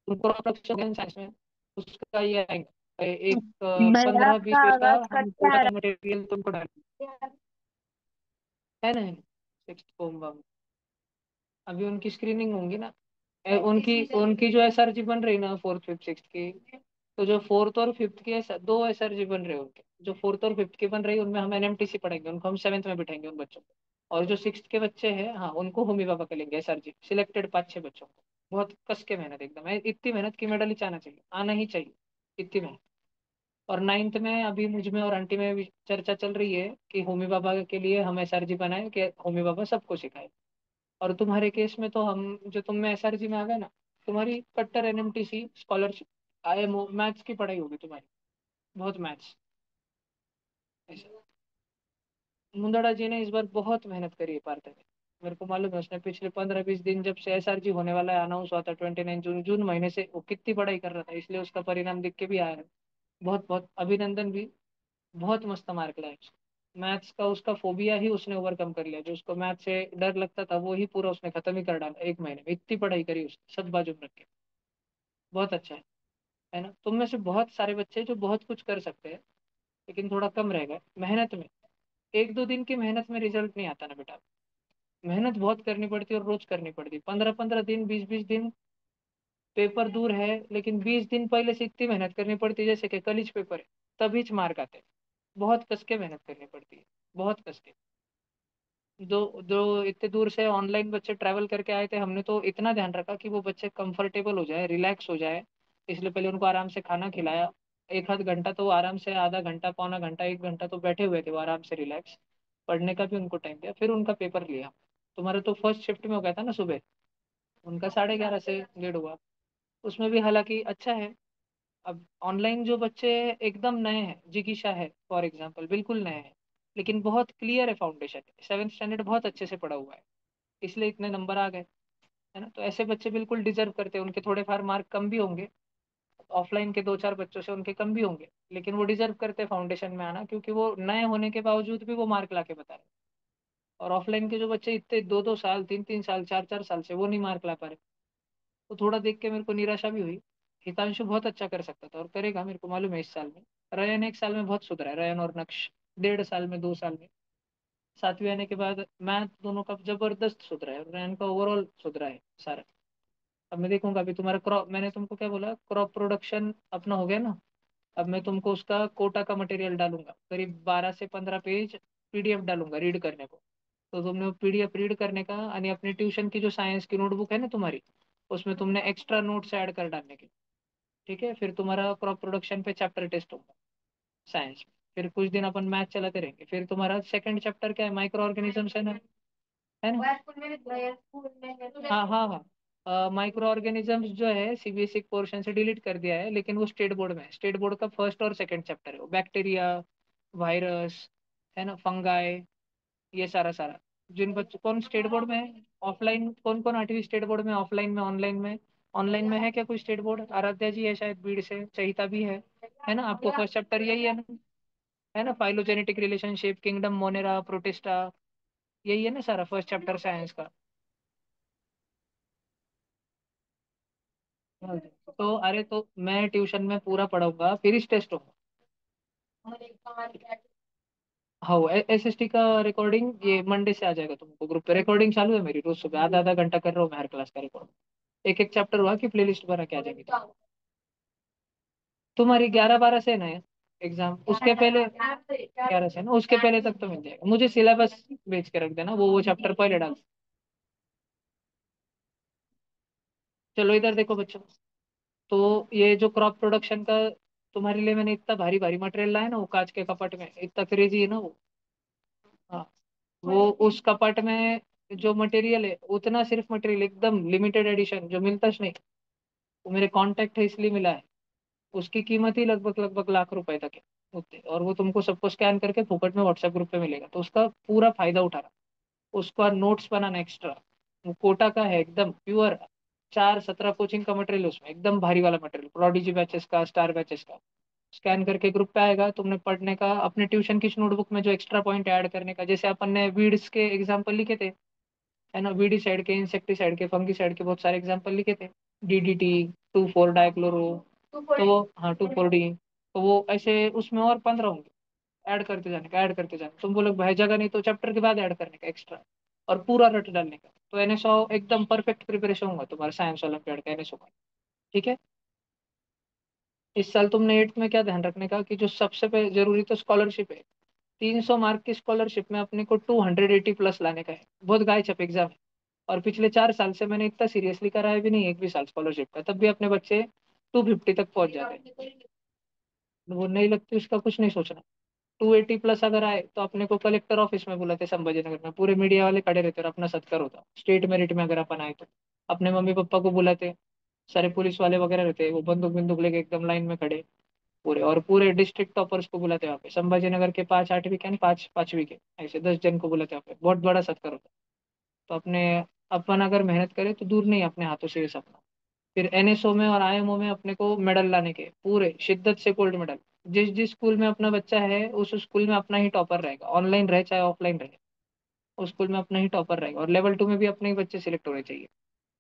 उनको प्रोडक्शन साइंस में उसका ये आएगा, एक भैया 15-20 आपका पेज का आवाज कट हम के कोटा आ का रहा मटेरियल तुमको डालेंगे। है ना? 6th को अभी उनकी स्क्रीनिंग होंगी ना। उनकी उनकी जो एसआरजी बन रही ना 4th 5th 6th की, तो जो 4th और 5th की दो एसआरजी बन रहे हैं उनके, जो 4th और 5th की बन रही है उनमें हम एनएमटीसी पढ़ेंगे, उनको हम 7th में बिठाएंगे उन बच्चों को। और जो 6th के बच्चे हैं, हाँ, उनको होमी बाबा का लेंगे एसआरजी, सिलेक्टेड 5-6 बच्चों को। बहुत कस के मेहनत, एकदम इतनी मेहनत की मेडल ही आना चाहिए, आना ही चाहिए, इतनी मेहनत। और 9th में अभी मुझ में और आंटी में भी चर्चा चल रही है कि होमी बाबा के लिए हम एसआरजी बनाए, कि होमी बाबा सबको सिखाए। और तुम्हारे केस में तो हम, जो तुम में एसआरजी में आ गए ना, तुम्हारी कट्टर एनएमटीसी स्कॉलरशिप, आईएमओ मैथ्स की पढ़ाई होगी तुम्हारी, बहुत मैथ्स। ऐसा मुंदड़ा जी ने इस बार बहुत मेहनत करी है पार्थ में। मेरे को मालूम है, उसने पिछले 15-20 दिन, जब से एसआरजी होने वाला है अनाउंस हुआ था 29 जून, जून महीने से वो कितनी पढ़ाई कर रहा था, इसलिए उसका परिणाम दिख के भी आया है। बहुत बहुत अभिनंदन भी। बहुत मस्त मार्क लाया उसने। मैथ्स का उसका फोबिया ही उसने ओवरकम कर लिया, जो उसको मैथ से डर लगता था वो ही पूरा उसने खत्म ही कर डाला 1 महीने में, इतनी पढ़ाई करी उसने सब बाजू में रख के। बहुत अच्छा है ना? तुम में से बहुत सारे बच्चे जो बहुत कुछ कर सकते हैं, लेकिन थोड़ा कम रहेगा मेहनत में। 1-2 दिन की मेहनत में रिजल्ट नहीं आता ना बेटा। मेहनत बहुत करनी पड़ती है, और रोज करनी पड़ती है, 15-15 दिन, 20-20 दिन। पेपर दूर है, लेकिन 20 दिन पहले से इतनी मेहनत करनी पड़ती है, जैसे कि कॉलेज पेपर है, तभी मार्क आते हैं। बहुत कस के मेहनत करनी पड़ती है, बहुत कस के। दो दो इतने दूर से ऑनलाइन बच्चे ट्रैवल करके आए थे, हमने तो इतना ध्यान रखा कि वो बच्चे कंफर्टेबल हो जाए, रिलैक्स हो जाए। इसलिए पहले उनको आराम से खाना खिलाया। एक आध घंटा तो आराम से, आधा घंटा, पौना घंटा, 1 घंटा तो बैठे हुए थे वो आराम से रिलैक्स। पढ़ने का भी उनको टाइम दिया, फिर उनका पेपर लिया। तुम्हारा तो फर्स्ट शिफ्ट में हो गया था ना सुबह, उनका 11:30 से 1:30 हुआ। उसमें भी हालांकि अच्छा है। अब ऑनलाइन जो बच्चे एकदम नए हैं, जिगीशा है फॉर एग्जाम्पल, बिल्कुल नए हैं, लेकिन बहुत क्लियर है फाउंडेशन, 7th स्टैंडर्ड बहुत अच्छे से पढ़ा हुआ है, इसलिए इतने नंबर आ गए। है ना? तो ऐसे बच्चे बिल्कुल डिजर्व करते हैं, उनके थोड़े फार मार्क कम भी होंगे, ऑफलाइन के 2-4 बच्चों से उनके कम भी होंगे, लेकिन वो डिजर्व करते हैं फाउंडेशन में आना, क्योंकि वो नए होने के बावजूद भी वो मार्क ला के बता रहे हैं। और ऑफलाइन के जो बच्चे इतने 2-2 साल, 3-3 साल, 4-4 साल से वो नहीं मार्क ला पा रहे, तो थोड़ा देख के मेरे को निराशा भी हुई। हितांशु बहुत अच्छा कर सकता था और करेगा, मेरे को मालूम है इस साल में। रयन 1 साल में बहुत सुधरा है, रयन और नक्श 1.5 साल में, 2 साल में। 7वीं आने के बाद मैथ दोनों का जबरदस्त सुधरा है, और रयन का ओवरऑल सुधरा है सारा। अब मैं देखूंगा, अभी तुम्हारा क्रॉप, मैंने तुमको क्या बोला, क्रॉप प्रोडक्शन अपना हो गया ना। अब मैं तुमको उसका कोटा का मटेरियल डालूंगा, करीब 12 से 15 पेज पीडीएफ डालूंगा रीड करने को। तो तुमने वो पीडीएफ रीड करने का, यानी अपनी ट्यूशन की जो साइंस की नोटबुक है ना तुम्हारी, उसमें तुमने एक्स्ट्रा नोट्स ऐड कर डालने के। ठीक है, फिर तुम्हारा क्रॉप प्रोडक्शन पे चैप्टर टेस्ट होगा साइंस में। फिर कुछ दिन अपन मैथ चलाते रहेंगे, फिर तुम्हारा सेकंड चैप्टर क्या है, माइक्रो ऑर्गेनिजम्स है ना? है ना? हाँ हाँ हाँ, माइक्रो ऑर्गेनिजम्स जो है सीबीएसई पोर्शन से डिलीट कर दिया है, लेकिन वो स्टेट बोर्ड में है। स्टेट बोर्ड का फर्स्ट और सेकंड चैप्टर है वो, बैक्टीरिया, वायरस, है ना, फंगाई, ये सारा सारा जिन बच्चों कौन स्टेट बोर्ड में है, ऑफलाइन कौन कौन 8वीं स्टेट बोर्ड में, ऑफलाइन में, ऑनलाइन में? ऑनलाइन में है क्या कोई स्टेट बोर्ड? आराध्या जी है शायद बीड़ से, चहिता भी है ना? आपको फर्स्ट चैप्टर यही है ना, phylogenetic relationship, kingdom Monera, protista, यही है ना सारा फर्स्ट चैप्टर साइंस का? हाँ। तो अरे तो मैं ट्यूशन में पूरा पढ़ाऊंगा, फिर इस टेस्ट होगा। हाँ, SST का रिकॉर्डिंग ये मंडे से आ जाएगा तुमको ग्रुप पे। रिकॉर्डिंग चालू है मेरी, रोज सुबह आधा आधा घंटा कर रहा हूँ मैं हर क्लास का रिकॉर्ड। एक एक चैप्टर हुआ कि प्लेलिस्ट बना के आ जाएगी तुम्हारी 11-12 से ना एग्जाम, उसके पहले 11 से ना, उसके पहले तक तो मिल जाएगा। मुझे सिलेबस भेज के रख देना, वो चैप्टर पहले डाल। चलो इधर देखो बच्चों। तो ये जो क्रॉप प्रोडक्शन का तुम्हारे लिए मैंने इतना भारी भारी मटेरियल लाया ना, वो कांच के कपट में, इतना क्रेजी है ना वो। हाँ, वो उस कपट में जो मटेरियल है, उतना सिर्फ मटेरियल एकदम लिमिटेड एडिशन जो मिलता ही नहीं, वो मेरे कांटेक्ट है इसलिए मिला है। उसकी कीमत ही लगभग लगभग लाख रुपए तक है उतने, और वो तुमको सबको स्कैन करके फुकट में व्हाट्सएप ग्रुप पे मिलेगा, तो उसका पूरा फायदा उठाना। उसका नोट्स बनाना एक्स्ट्रा, वो कोटा का है एकदम प्योर। 4-17 कोचिंग का मटेरियल उसमें, एकदम भारी वाला मटेरियल, प्रोडिजी बैचेस का, स्टार बैचेस का। स्कैन करके ग्रुप पे आएगा, तुमने पढ़ने का अपने ट्यूशन की नोटबुक में जो एक्स्ट्रा पॉइंट ऐड करने का, जैसे अपन ने वीड्स के एग्जाम्पल लिखे थे, है ना, वीडीसाइड के, इंसेक्टिसाइड के, फंगिसाइड के बहुत सारे एग्जाम्पल लिखे थे। DDT, 2,4-डाइक्लोरो, तो वो, हाँ 2,4-D, तो वो ऐसे उसमें और 15 होंगे। ऐड करते जाने का, ऐड करते जाने, तुम बोलोगे भाई जगह नहीं तो चैप्टर के बाद ऐड करने का एक्स्ट्रा, और पूरा रट डालने का। तो NSO एकदम परफेक्ट प्रिपरेशन होगा तुम्हारा साइंस ओलंपियाड का, NSO का। ठीक है। इस साल तुमने 8th में क्या ध्यान रखने का कि जो सबसे जरूरी तो स्कॉलरशिप है। 300 मार्क की स्कॉलरशिप में अपने को 280 प्लस लाने का है। बहुत गाय छप एग्जाम है। और पिछले 4 साल से मैंने इतना सीरियसली करा है भी नहीं एक भी साल स्कॉलरशिप का, तब भी अपने बच्चे 250 तक पहुंच जाते हैं। वो नहीं लगती, उसका कुछ नहीं सोचना। 280 प्लस अगर आए तो अपने को कलेक्टर ऑफिस में बुलाते संभाजी नगर में, पूरे मीडिया वाले खड़े रहते और अपना सत्कार होता। स्टेट मेरिट में अगर अपन आए तो अपने मम्मी पापा को बुलाते, सारे पुलिस वाले वगैरह रहते, वो बंदूक बंदूक लेके एकदम लाइन में खड़े पूरे, और पूरे डिस्ट्रिक्ट टॉपर्स को बुलाते वहाँ पे, संभाजी नगर के 5 8वीं के, 5 5वीं के, ऐसे 10 जन को बुलाते वहाँ पे, बहुत बड़ा सत्कार होता। तो अपने अपन अगर मेहनत करें तो दूर नहीं अपने हाथों से ये सपना। फिर NSO में और IMO में अपने को मेडल लाने के, पूरे शिद्दत से गोल्ड मेडल। जिस जिस स्कूल में अपना बच्चा है उस स्कूल में अपना ही टॉपर रहेगा, ऑनलाइन रहे चाहे ऑफलाइन रहे, उस स्कूल में अपना ही टॉपर रहेगा। और लेवल 2 में भी अपने ही बच्चे सिलेक्ट होने चाहिए।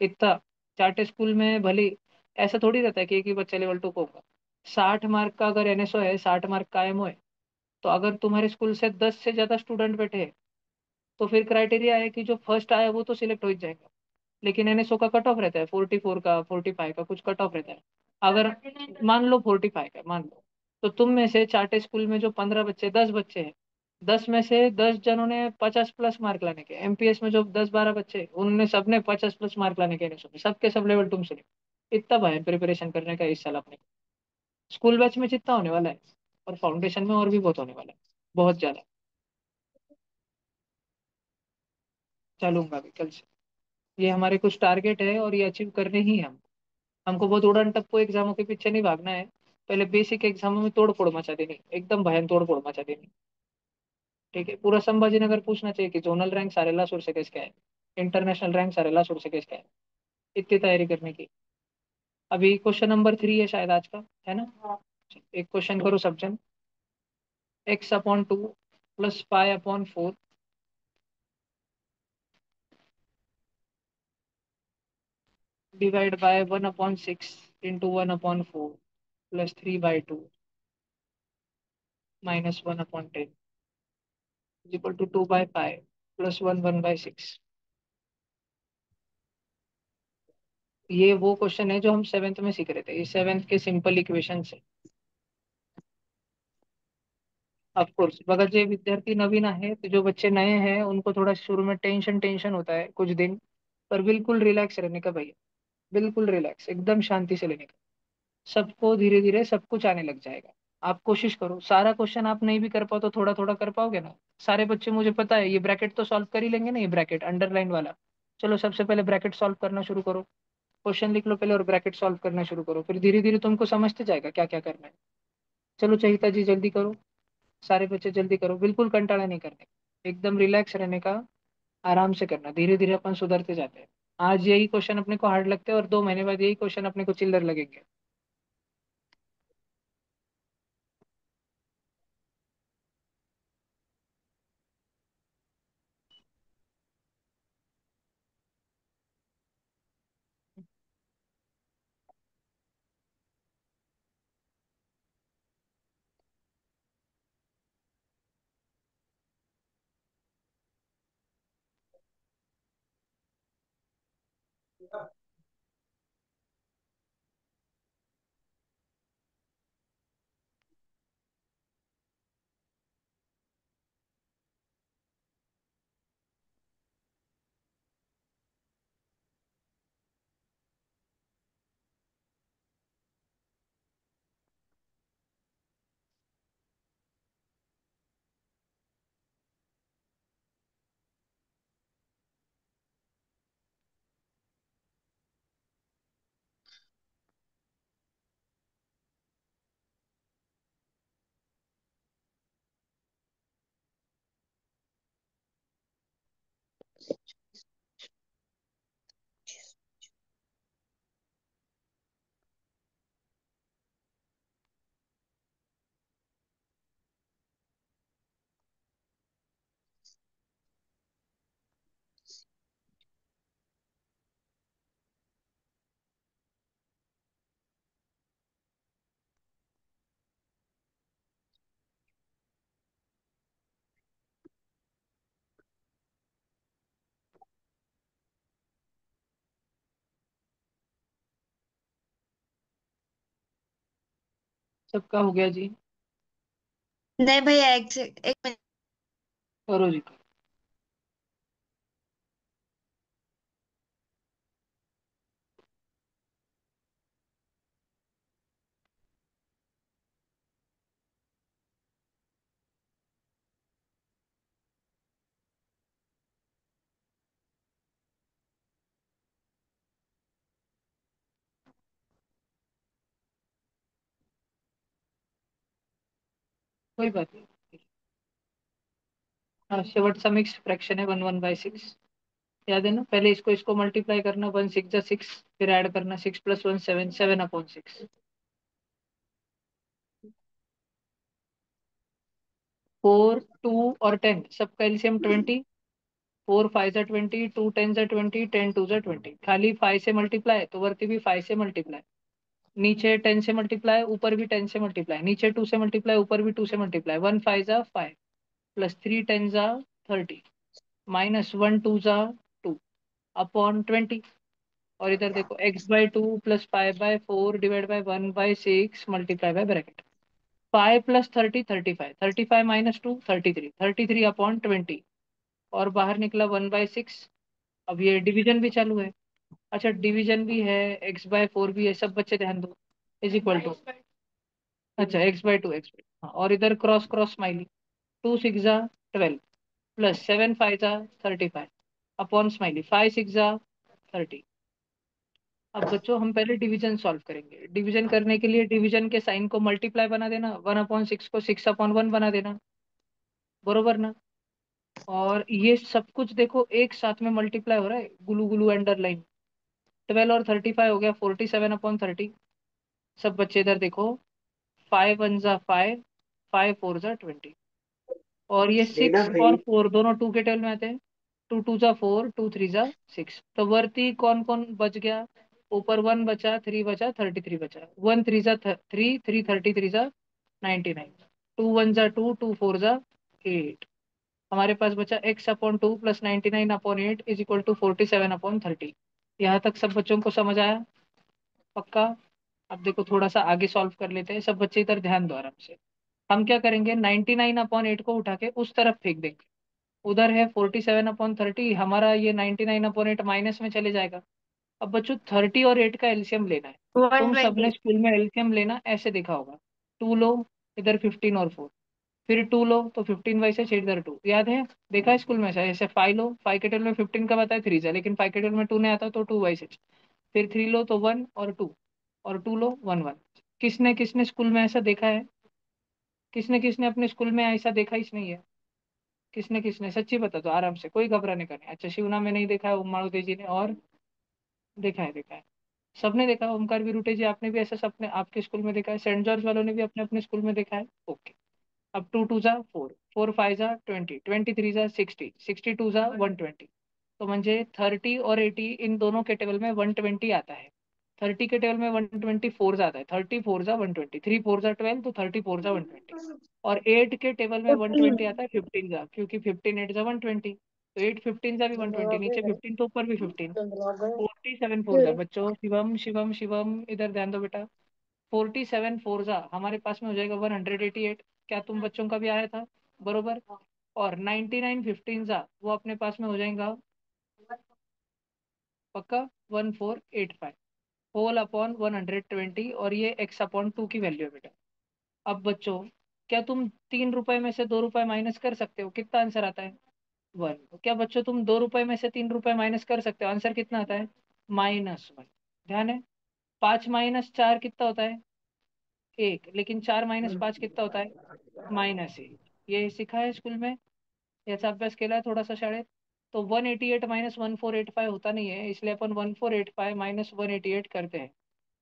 इतना चार्टे स्कूल में भले, ऐसा थोड़ी रहता है कि एक ही बच्चा लेवल 2 को होगा। 60 मार्क का अगर NSO है, 60 मार्क का IMO है, तो अगर तुम्हारे स्कूल से 10 से ज्यादा स्टूडेंट बैठे हैं, तो फिर क्राइटेरिया है कि जो फर्स्ट आया वो तो सिलेक्ट हो ही जाएगा। लेकिन NSO का कट ऑफ रहता है 44 का, 45 का कुछ कट ऑफ रहता है। अगर मान लो 45 का मान लो, तो तुम में से चार्टे स्कूल में जो 15 बच्चे, 10 बच्चे हैं, 10 में से 10 जनों ने 50 प्लस मार्क लाने के। MPS में जो 10-12 बच्चे हैं, उन्होंने सबने 50 प्लस मार्क लाने के NSO में, सबके सब लेवल तुम से। इतना भयंकर प्रिपरेशन करने का इस साल अपने स्कूल बैच में जितना होने वाला है, और फाउंडेशन में और भी बहुत होने वाला है, बहुत ज्यादा। चलूंगा अभी कल से। ये हमारे कुछ टारगेट है और ये अचीव करने ही है हम। हमको बहुत उड़न टप्पू एग्जामों के पीछे नहीं भागना है। पहले बेसिक एग्जामों में तोड़ फोड़ मचा देनी, एकदम भयंकर तोड़ फोड़ मचा देनी। ठीक है, पूरा संभाजी नगर पूछना चाहिए कि जोनल रैंक सारेला सुर से किसका है, इंटरनेशनल रैंक सारेला सुर से किसका है। इतनी तैयारी करने की। अभी क्वेश्चन नंबर 3 है शायद आज का, है ना? एक क्वेश्चन करो सब जन। x/2 प्लस पाई/4 divide by 1/6 into 1/4 plus 3/2 minus 1/10 is equal to 2/पाई प्लस 1/6। ये वो क्वेश्चन है जो हम 7th में सीख रहे थे, ये 7th के सिंपल इक्वेशन से। ऑफ कोर्स अगर जो विद्यार्थी नवीन है, तो जो बच्चे नए हैं उनको थोड़ा शुरू में टेंशन टेंशन होता है कुछ दिन, पर बिल्कुल रिलैक्स रहने का भैया, बिल्कुल रिलैक्स, एकदम शांति से लेने का। सबको धीरे धीरे सब कुछ आने लग जाएगा। आप कोशिश करो, सारा क्वेश्चन आप नहीं भी कर पाओ तो थोड़ा थोड़ा कर पाओगे ना। सारे बच्चे मुझे पता है ये ब्रैकेट तो सॉल्व कर ही लेंगे ना, ये ब्रैकेट अंडरलाइन वाला। चलो सबसे पहले ब्रैकेट सॉल्व करना शुरू करो, क्वेश्चन लिख लो पहले और ब्रैकेट सॉल्व करना शुरू करो, फिर धीरे धीरे तुमको समझते जाएगा क्या क्या करना है। चलो चहिता जी जल्दी करो, सारे बच्चे जल्दी करो, बिल्कुल कंटाळा नहीं करने। एकदम रिलैक्स रहने का, आराम से करना, धीरे धीरे अपन सुधरते जाते हैं। आज यही क्वेश्चन अपने को हार्ड लगते हैं और 2 महीने बाद यही क्वेश्चन अपने को चिल्लर लगेंगे। सबका हो गया जी? नहीं भैया, एक मिनट। करो जी करो। कोई बात नहीं। हाँ, शेवटचा मिक्स फ्रैक्शन है 1/6। याद है ना, पहले इसको इसको मल्टीप्लाई करना, 1 6 जा 6, फिर ऐड करना, 6 + 1 7, 7/6। 4, 2 और 10 सबका एलसीएम 20। 4 5 जा 20, 2 10 जा 20, 10 2 जा 20। खाली 5 से मल्टीप्लाई तो वरती भी 5 से मल्टीप्लाई, नीचे 10 से मल्टीप्लाई ऊपर भी 10 से मल्टीप्लाई, नीचे 2 से मल्टीप्लाई ऊपर भी 2 से मल्टीप्लाई। 1 5 जा 5, +3 10 जा 30, -1 2 जा 2 अपॉन 20। और इधर देखो x/2 + 5/4 / 1/6 मल्टीप्लाई बाय ब्रैकेट। 5 + 30 35, 35 -2 33, 33/20। और बाहर निकला 1/6। अब ये डिवीजन भी चालू है। अच्छा, डिवीजन भी है, x/4 भी है, सब बच्चे ध्यान दो। इज इक्वल टू, अच्छा x/2 हाँ, और इधर क्रॉस क्रॉस स्माइली। 2 6 जा 12, +7 5 जा 35 अपॉन स्माइली, 5 6 जा 30। अब बच्चों हम पहले डिवीजन सॉल्व करेंगे। डिवीजन करने के लिए डिवीजन के साइन को मल्टीप्लाई बना देना, 1/6 को 6/1 बना देना, बरोबर ना। और ये सब कुछ देखो एक साथ में मल्टीप्लाई हो रहा है, गुलू गुलू अंडरलाइन। 12 और 35 हो गया 47/30। सब बच्चे इधर देखो, 5 1 जा 5, 5 4 जा 20। और ये देना 6 और भाई। 4 दोनों 2 के टेबल में आते हैं। 2 2 जा 4, 2 3 जा 6। तो वर्ती कौन कौन बच गया? ऊपर 1 बचा, 3 बचा, 33 बचा। 1 3 जा 3, 3 33 जा 99। 2 1 जा 2, 2 4 जा 8। हमारे पास बचा x/2 + 99/8 = 47/30। यहाँ तक सब बच्चों को समझ आया? पक्का? अब देखो थोड़ा सा आगे सॉल्व कर लेते हैं, सब बच्चे इधर ध्यान दो आराम से। हम क्या करेंगे, 99/8 को उठा के उस तरफ फेंक देंगे। उधर है 47/30, हमारा ये 99/8 माइनस में चले जाएगा। अब बच्चों 30 और 8 का एलसीएम लेना है। तुम 120। सबने स्कूल में एलसीएम लेना ऐसे देखा होगा। 2 लो, इधर 15 और 4, फिर 2 लो तो 15/6 इधर 2, याद है? देखा है स्कूल में ऐसा। ऐसे 5 लो, 5 के टेबल में 15 का बताया 3 है, लेकिन 5 के टेबल में 2 नहीं आता तो 2/6। फिर 3 लो तो 1 और 2, और 2 लो 1 1। किसने किसने स्कूल में ऐसा देखा है? किसने किसने अपने स्कूल में ऐसा देखा ही नहीं है? किसने किसने, सच्ची बता दो आराम से, कोई घबराने का नहीं। अच्छा, शिवना में नहीं देखा है, उम्माड़ू तेजी ने, और देखा है, देखा है, सबने देखा है। ओमकार विरुटे जी, आपने भी ऐसा सपने आपके स्कूल में देखा है? सेंट जॉर्ज वालों ने भी अपने अपने स्कूल में देखा है? ओके। अब 2 2 जा 4, 4 5 जा 20, 23 जा 60, 62 जा 120। तो म्हणजे 30 और 80 इन दोनों के टेबल में 120 आता है। 30 के टेबल में 124 आता है। 34 जा 120, 3 4 जा 12, तो 34 जा 120। और 8 के टेबल में 120 आता है 15 जा, क्योंकि 15 8 जा 120, तो 8 15 जा भी 120, नीचे 15 तो ऊपर भी 15। 47 4 जा बच्चों, शिवम शिवम शिवम इधर ध्यान दो बेटा। 47 4 जा हमारे पास में हो जाएगा 188। क्या तुम बच्चों का भी आया था? बरोबर। और 99 15 जा वो अपने पास में हो जाएगा पक्का 1485 होल अपॉन 120, और ये x/2 की वैल्यू है बेटा। अब बच्चों, क्या तुम 3 रुपए में से 2 रुपए माइनस कर सकते हो? कितना आंसर आता है? 1। क्या बच्चों तुम 2 रुपए में से 3 रुपए माइनस कर सकते हो? आंसर कितना आता है? -1। ध्यान है। 5 - 4 कितना होता है? 1। लेकिन 4 - 5 कितना होता है? -1। ये सिखा है स्कूल में, याचा अभ्यास केला है थोड़ा सा शाळेत? तो 188 -1485 होता नहीं है, इसलिए अपन 1485 -188 करते हैं।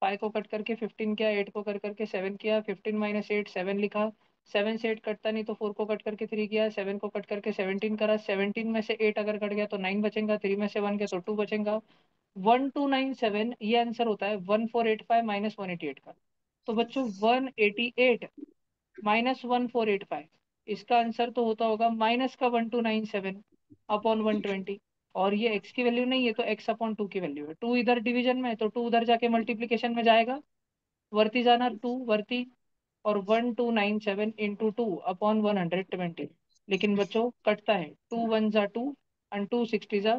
5 को कट करके 15 किया, 8 को कट करके 7 किया, 15 - 8 7 लिखा। 7 से 8 कटता नहीं तो 4 को कट करके 3 किया, 7 को कट करके 17 करा। 17 में से 8 अगर कट गया तो 9 बचेगा, 3 में से 1 गया तो 2 बचेगा। 1297 ये आंसर होता है 1485 -188 का। तो बच्चों 188 -1485, इसका आंसर तो होता होगा माइनस का 1297 अपॉन 120। और ये x की वैल्यू नहीं है, तो x/2 की वैल्यू है। 2 इधर डिवीजन में है तो 2 उधर जाके मल्टीप्लीकेशन में जाएगा, वरती जाना 2 वरती। और 1297 × 2 अपॉन 120। लेकिन बच्चों कटता है, 2 1 जा 2 एंड 2 60 जा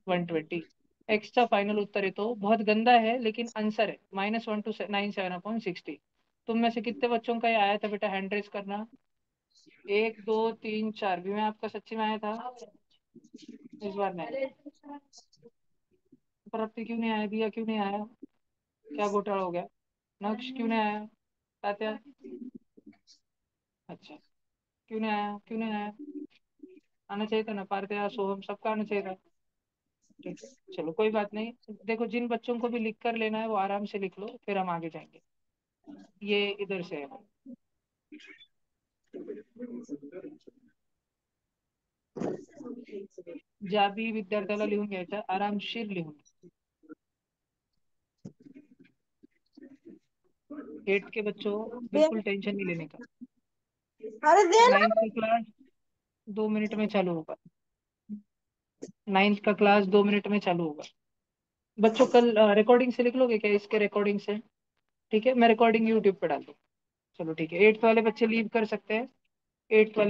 120। एक्स का फाइनल उत्तर है तो बहुत गंदा है, लेकिन आंसर है -1297/60। तुम में से कितने बच्चों का ये आया था बेटा? हैंड रेस करना। 1 2 3 4 भी मैं आपका सच्ची में आया था इस बार नहीं। प्राप्ति क्यों नहीं आया? दिया क्यों नहीं आया? क्या घोटाला हो गया? नक्श क्यों नहीं आया? तात्या, अच्छा, क्यों नहीं आया? क्यों नहीं आया? आना चाहिए था ना, पारदया सोहम सबका आना चाहिए था। ठीक है, चलो कोई बात नहीं। देखो, जिन बच्चों को भी लिख कर लेना है वो आराम से लिख लो, फिर हम आगे जाएंगे। ये इधर से है। ज्या बी विद्यार्थ्याला लिहून घ्यायचं, आरामशीर लिहून। 8 के बच्चों, बिल्कुल टेंशन नहीं लेने का। अरे देना। 9th का क्लास 2 मिनट में चालू होगा। 9th का क्लास 2 मिनट में चालू होगा। बच्चों कल रिकॉर्डिंग से लिख लोगे क्या? इसके रिकॉर्डिंग से? ठीक है, मैं रिकॉर्डिंग यूट्यूब पे डाल दूँ। चलो ठीक है, 8th वाले बच्चे लीव कर सकते हैं। 8th वाले